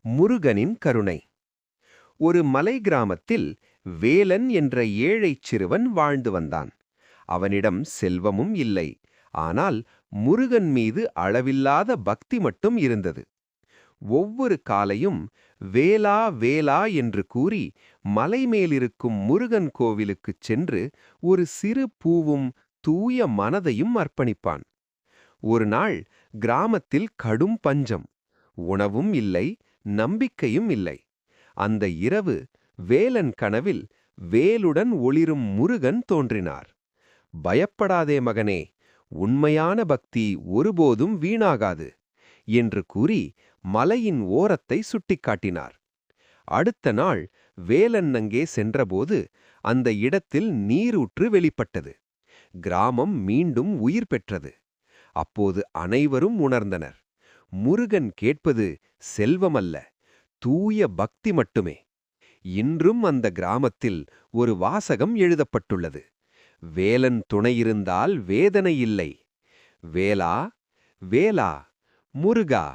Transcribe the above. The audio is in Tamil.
முருகனின் கருணை. ஒரு மலை கிராமத்தில் வேலன் என்ற ஏழைச் சிறுவன் வாழ்ந்து வந்தான். அவனிடம் செல்வமும் இல்லை. ஆனால் முருகன் மீது அளவில்லாத பக்தி மட்டும் இருந்தது. ஒவ்வொரு காலையும் வேலா வேலா என்று கூறி மலை மேலிருக்கும் முருகன் கோவிலுக்குச் சென்று ஒரு சிறு பூவும் தூய மனதையும் அர்ப்பணிப்பான். ஒரு நாள் கிராமத்தில் கடும் பஞ்சம். உணவும் இல்லை, நம்பிக்கையும் இல்லை. அந்த இரவு வேலன் கனவில் வேலுடன் ஒளிரும் முருகன் தோன்றினார். பயப்படாதே மகனே, உண்மையான பக்தி ஒருபோதும் வீணாகாது என்று கூறி மலையின் ஓரத்தை சுட்டிக்காட்டினார். அடுத்த நாள் வேலன் அங்கே சென்றபோது அந்த இடத்தில் நீரூற்று வெளிப்பட்டது. கிராமம் மீண்டும் உயிர் பெற்றது. அப்போது அனைவரும் உணர்ந்தனர். முருகன் கேட்பது செல்வமல்ல, தூய பக்தி மட்டுமே. இன்றும் அந்த கிராமத்தில் ஒரு வாசகம் எழுதப்பட்டுள்ளது. வேலன் துணையிருந்தால் வேதனை இல்லை. வேலா வேலா முருகா.